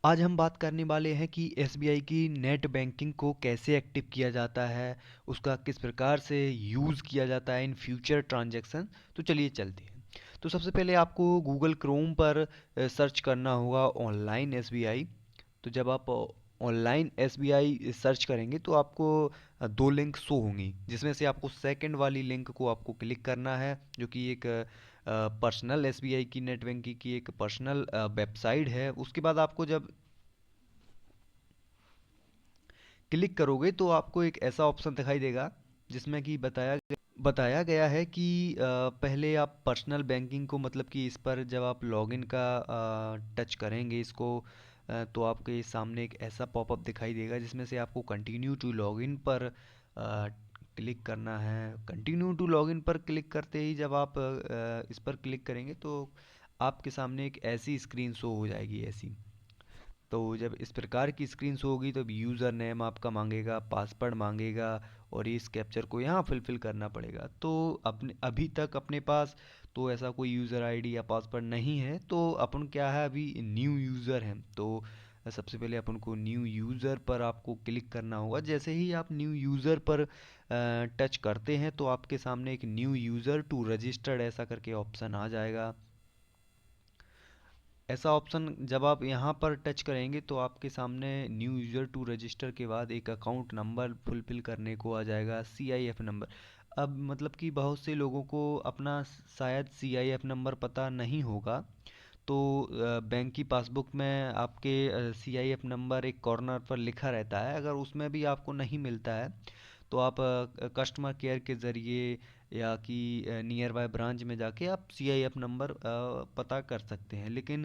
आज हम बात करने वाले हैं कि एसबीआई की नेट बैंकिंग को कैसे एक्टिव किया जाता है, उसका किस प्रकार से यूज़ किया जाता है इन फ्यूचर ट्रांजैक्शन। तो चलिए चलते हैं। तो सबसे पहले आपको गूगल क्रोम पर सर्च करना होगा ऑनलाइन एसबीआई। तो जब आप ऑनलाइन एसबीआई सर्च करेंगे तो आपको दो लिंक शो होंगी, जिसमें से आपको सेकंड वाली लिंक को आपको क्लिक करना है, जो कि एक पर्सनल एसबीआई की नेट बैंकिंग की एक पर्सनल वेबसाइट है। उसके बाद आपको जब क्लिक करोगे तो आपको एक ऐसा ऑप्शन दिखाई देगा जिसमें कि बताया गया है कि पहले आप पर्सनल बैंकिंग को, मतलब कि इस पर जब आप लॉगिन का टच करेंगे इसको, तो आपके सामने एक ऐसा पॉपअप दिखाई देगा जिसमें से आपको कंटिन्यू टू लॉगिन पर क्लिक करना है। कंटिन्यू टू लॉगिन पर क्लिक करते ही जब आप इस पर क्लिक करेंगे तो आपके सामने एक ऐसी स्क्रीन शो हो जाएगी, ऐसी। तो जब इस प्रकार की स्क्रीन शो होगी तो यूज़र नेम आपका मांगेगा, पासवर्ड मांगेगा, और इस कैप्चर को यहाँ फुलफिल करना पड़ेगा। तो अपने अभी तक अपने पास तो ऐसा कोई यूज़र आईडी या पासवर्ड नहीं है, तो अपन क्या है, अभी न्यू यूज़र हैं। तो सबसे पहले अपन को न्यू यूज़र पर आपको क्लिक करना होगा। जैसे ही आप न्यू यूज़र पर टच करते हैं तो आपके सामने एक न्यू यूज़र टू रजिस्टर्ड ऐसा करके ऑप्शन आ जाएगा। ऐसा ऑप्शन जब आप यहाँ पर टच करेंगे तो आपके सामने न्यू यूज़र टू रजिस्टर के बाद एक अकाउंट नंबर फुलफिल करने को आ जाएगा, सीआईएफ नंबर। अब मतलब कि बहुत से लोगों को अपना शायद सीआईएफ नंबर पता नहीं होगा। तो बैंक की पासबुक में आपके सीआईएफ नंबर एक कॉर्नर पर लिखा रहता है। अगर उसमें भी आपको नहीं मिलता है तो आप कस्टमर केयर के ज़रिए या कि नियर बाय ब्रांच में जाके आप सीआईएफ नंबर पता कर सकते हैं। लेकिन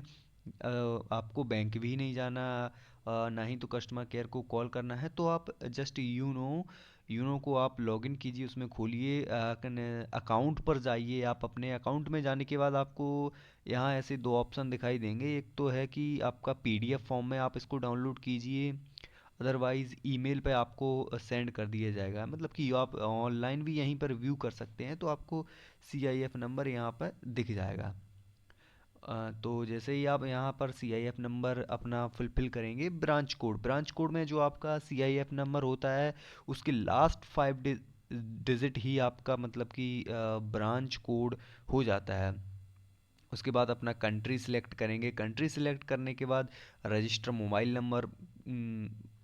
आपको बैंक भी नहीं जाना, ना ही तो कस्टमर केयर को कॉल करना है। तो आप जस्ट यूनो को आप लॉगिन कीजिए, उसमें खोलिए, अकाउंट पर जाइए। आप अपने अकाउंट में जाने के बाद आपको यहाँ ऐसे दो ऑप्शन दिखाई देंगे। एक तो है कि आपका पीडीएफ फॉर्म में आप इसको डाउनलोड कीजिए, अदरवाइज़ ईमेल पे आपको सेंड कर दिया जाएगा। मतलब कि आप ऑनलाइन भी यहीं पर व्यू कर सकते हैं, तो आपको सीआईएफ नंबर यहाँ पर दिख जाएगा। तो जैसे ही आप यहाँ पर सीआईएफ नंबर अपना फुलफिल करेंगे, ब्रांच कोड में जो आपका सीआईएफ नंबर होता है उसके लास्ट 5 डिजिट ही आपका, मतलब कि ब्रांच कोड हो जाता है। उसके बाद अपना कंट्री सिलेक्ट करेंगे। कंट्री सिलेक्ट करने के बाद रजिस्टर मोबाइल नंबर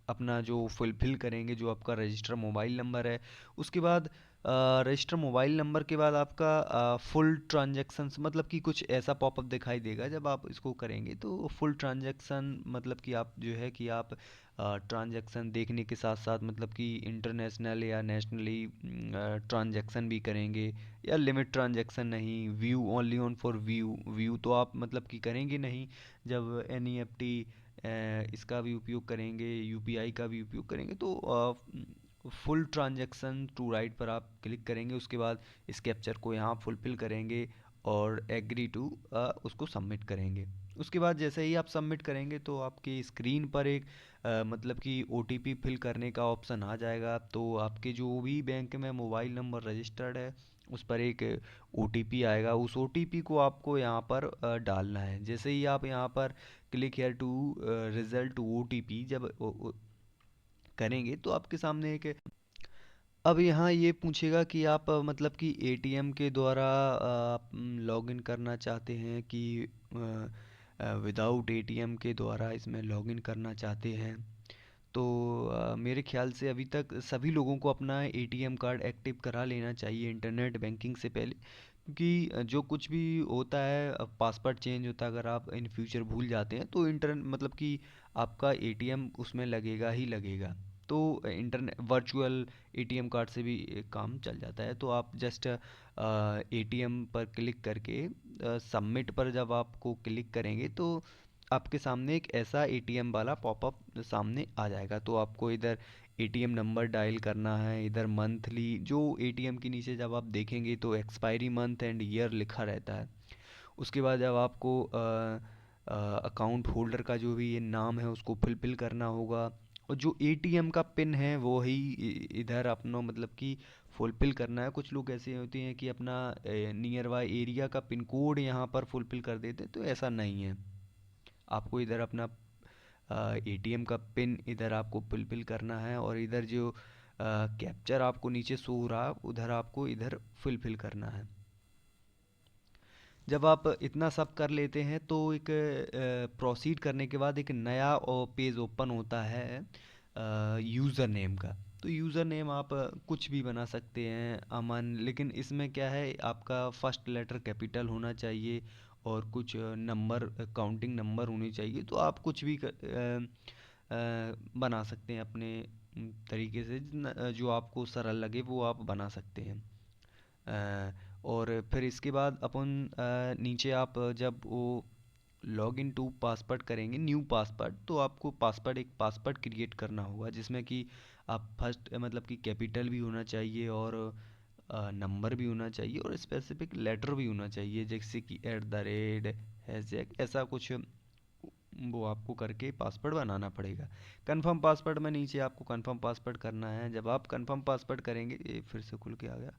अपना जो फुलफिल करेंगे, जो आपका रजिस्टर मोबाइल नंबर है। उसके बाद रजिस्टर मोबाइल नंबर के बाद आपका फुल ट्रांजैक्शंस, मतलब कि कुछ ऐसा पॉपअप दिखाई देगा जब आप इसको करेंगे। तो फुल ट्रांजैक्शन मतलब कि आप जो है कि आप ट्रांजैक्शन देखने के साथ साथ, मतलब कि इंटरनेशनल या नेशनली ट्रांजैक्शन भी करेंगे, या लिमिट ट्रांजैक्शन नहीं, view only on for view. View तो आप मतलब कि करेंगे नहीं। जब एनईएफटी इसका भी उपयोग करेंगे, यूपीआई का भी उपयोग करेंगे, तो फुल ट्रांजैक्शन टू राइट पर आप क्लिक करेंगे। उसके बाद इस कैप्चर को यहाँ फुलफिल करेंगे और एग्री टू उसको सबमिट करेंगे। उसके बाद जैसे ही आप सबमिट करेंगे तो आपकी स्क्रीन पर एक मतलब कि ओटीपी फिल करने का ऑप्शन आ जाएगा। तो आपके जो भी बैंक में मोबाइल नंबर रजिस्टर्ड है उस पर एक ओटीपी आएगा। उस ओटीपी को आपको यहाँ पर डालना है। जैसे ही आप यहाँ पर click here to result OTP जब करेंगे तो आपके सामने एक, अब यहाँ ये पूछेगा कि आप मतलब कि एटीएम के द्वारा आप लॉगिन करना चाहते हैं कि विदाउट एटीएम के द्वारा इसमें लॉगिन करना चाहते हैं। तो मेरे ख्याल से अभी तक सभी लोगों को अपना एटीएम कार्ड एक्टिव करा लेना चाहिए इंटरनेट बैंकिंग से पहले, क्योंकि जो कुछ भी होता है, पासवर्ड चेंज होता है, अगर आप इन फ्यूचर भूल जाते हैं तो मतलब कि आपका एटीएम उसमें लगेगा ही लगेगा। तो इंटरनेट वर्चुअल एटीएम कार्ड से भी काम चल जाता है। तो आप जस्ट एटीएम पर क्लिक करके सबमिट पर जब आपको क्लिक करेंगे तो आपके सामने एक ऐसा एटीएम वाला पॉपअप सामने आ जाएगा। तो आपको इधर एटीएम नंबर डायल करना है, इधर मंथली जो एटीएम के नीचे जब आप देखेंगे तो एक्सपायरी मंथ एंड ईयर लिखा रहता है। उसके बाद जब आपको अकाउंट होल्डर का जो भी ये नाम है उसको फुलफिल करना होगा, और जो एटीएम का पिन है वो ही इधर अपना मतलब कि फुलफिल करना है। कुछ लोग ऐसे होते हैं कि अपना नियर बाय एरिया का पिन कोड यहाँ पर फुलफिल कर देते हैं, तो ऐसा नहीं है। आपको इधर अपना एटीएम का पिन इधर आपको फिल करना है, और इधर जो कैप्चर आपको नीचे शो हो रहा है उधर आपको इधर फिल करना है। जब आप इतना सब कर लेते हैं तो एक प्रोसीड करने के बाद एक नया पेज ओपन होता है यूज़र नेम का। तो यूज़र नेम आप कुछ भी बना सकते हैं, अमन, लेकिन इसमें क्या है, आपका फर्स्ट लेटर कैपिटल होना चाहिए और कुछ नंबर, काउंटिंग नंबर होने चाहिए। तो आप कुछ भी बना सकते हैं अपने तरीके से, जो आपको सरल लगे वो आप बना सकते हैं। और फिर इसके बाद अपन नीचे आप जब वो लॉग इन टू पासवर्ड करेंगे, न्यू पासवर्ड, तो आपको पासवर्ड, एक पासवर्ड क्रिएट करना होगा जिसमें कि आप फर्स्ट मतलब कि कैपिटल भी होना चाहिए और नंबर भी होना चाहिए और स्पेसिफिक लेटर भी होना चाहिए, जैसे कि @ हैशटैग ऐसा कुछ वो आपको करके पासवर्ड बनाना पड़ेगा। कंफर्म पासवर्ड में नीचे आपको कंफर्म पासवर्ड करना है। जब आप कंफर्म पासवर्ड करेंगे, ये फिर से खुल के आ गया।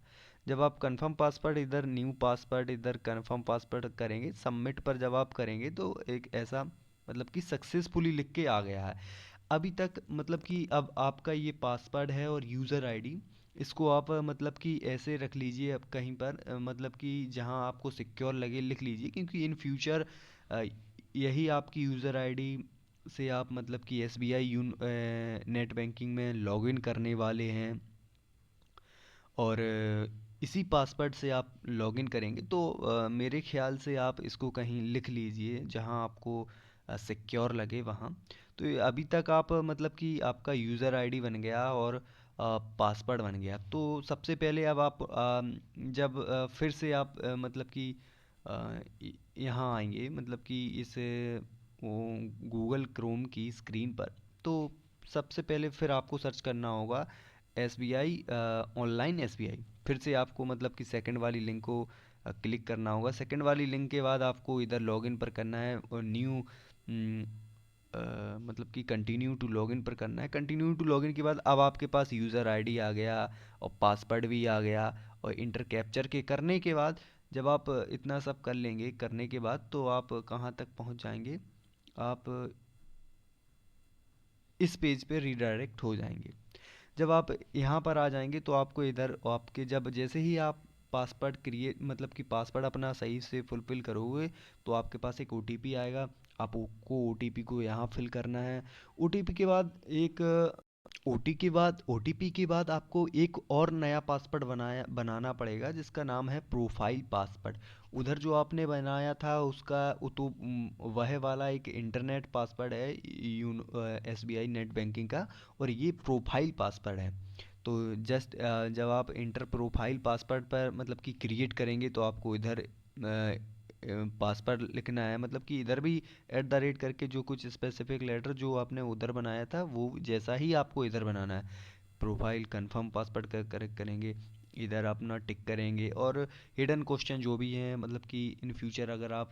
जब आप कंफर्म पासवर्ड, इधर न्यू पासवर्ड, इधर कंफर्म पासवर्ड करेंगे, सबमिट पर जब आप करेंगे तो एक ऐसा मतलब कि सक्सेसफुली लिख के आ गया है। अभी तक मतलब कि अब आपका ये पासवर्ड है और यूज़र आईडी, इसको आप मतलब कि ऐसे रख लीजिए अब कहीं पर, मतलब कि जहाँ आपको सिक्योर लगे लिख लीजिए, क्योंकि इन फ्यूचर यही आपकी यूज़र आईडी से आप मतलब कि एसबीआई नेट बैंकिंग में लॉगिन करने वाले हैं, और इसी पासवर्ड से आप लॉगिन करेंगे। तो मेरे ख्याल से आप इसको कहीं लिख लीजिए जहां आपको सिक्योर लगे वहाँ। तो ये अभी तक आप मतलब कि आपका यूज़र आईडी बन गया और पासवर्ड बन गया। तो सबसे पहले अब आप जब फिर से आप मतलब कि यहाँ आएंगे, मतलब कि इस वो गूगल क्रोम की स्क्रीन पर, तो सबसे पहले फिर आपको सर्च करना होगा S B I, online S B I. फिर से आपको मतलब कि सेकंड वाली लिंक को क्लिक करना होगा। सेकंड वाली लिंक के बाद आपको इधर लॉगिन पर करना है और न्यू मतलब कि कंटिन्यू टू लॉगिन पर करना है। कंटिन्यू टू लॉगिन के बाद अब आपके पास यूज़र आईडी आ गया और पासवर्ड भी आ गया, और इंटर कैप्चर के करने के बाद जब आप इतना सब कर लेंगे, करने के बाद तो आप कहाँ तक पहुँच जाएंगे, आप इस पेज पे रीडायरेक्ट हो जाएंगे। जब आप यहाँ पर आ जाएंगे तो आपको इधर आपके जब जैसे ही आप पासवर्ड क्रिएट मतलब कि पासवर्ड अपना सही से फुलफिल करोगे तो आपके पास एक ओटीपी आएगा। आपको ओटीपी को यहाँ फिल करना है। ओटीपी के बाद एक ओटीपी के बाद आपको एक और नया पासवर्ड बनाना पड़ेगा जिसका नाम है प्रोफाइल पासवर्ड। उधर जो आपने बनाया था उसका तो वह वाला एक इंटरनेट पासवर्ड है एसबीआई नेट बैंकिंग का, और ये प्रोफाइल पासवर्ड है। तो जस्ट जब आप इंटर प्रोफाइल पासवर्ड पर मतलब कि क्रिएट करेंगे तो आपको इधर पासवर्ड लिखना है, मतलब कि इधर भी करके जो कुछ स्पेसिफिक लेटर जो आपने उधर बनाया था वो जैसा ही आपको इधर बनाना है। प्रोफाइल कंफर्म पासवर्ड करेक्ट करेंगे, इधर अपना टिक करेंगे, और हिडन क्वेश्चन जो भी हैं मतलब कि इन फ्यूचर अगर आप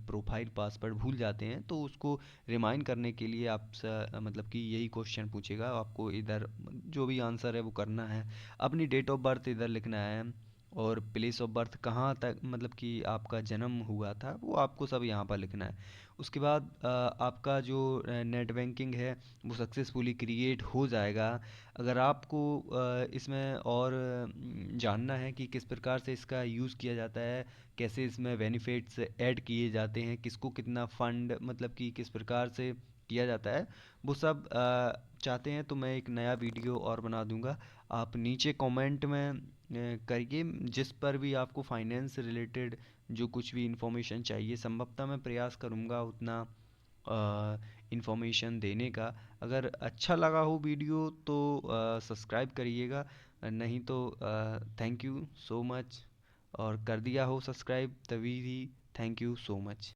प्रोफाइल पासवर्ड भूल जाते हैं तो उसको रिमाइंड करने के लिए आपसे मतलब कि यही क्वेश्चन पूछेगा, आपको इधर जो भी आंसर है वो करना है। अपनी डेट ऑफ बर्थ इधर लिखना है, और प्लेस ऑफ बर्थ कहाँ तक मतलब कि आपका जन्म हुआ था वो आपको सब यहाँ पर लिखना है। उसके बाद आपका जो नेट बैंकिंग है वो सक्सेसफुली क्रिएट हो जाएगा। अगर आपको इसमें और जानना है कि किस प्रकार से इसका यूज़ किया जाता है, कैसे इसमें बेनिफिट्स ऐड किए जाते हैं, किसको कितना फंड मतलब कि किस प्रकार से किया जाता है, वो सब चाहते हैं तो मैं एक नया वीडियो और बना दूंगा। आप नीचे कमेंट में करिए, जिस पर भी आपको फाइनेंस रिलेटेड जो कुछ भी इंफॉर्मेशन चाहिए, संभवतः मैं प्रयास करूंगा उतना इंफॉर्मेशन देने का। अगर अच्छा लगा हो वीडियो तो सब्सक्राइब करिएगा, नहीं तो थैंक यू सो मच। और कर दिया हो सब्सक्राइब तभी भी थैंक यू सो मच।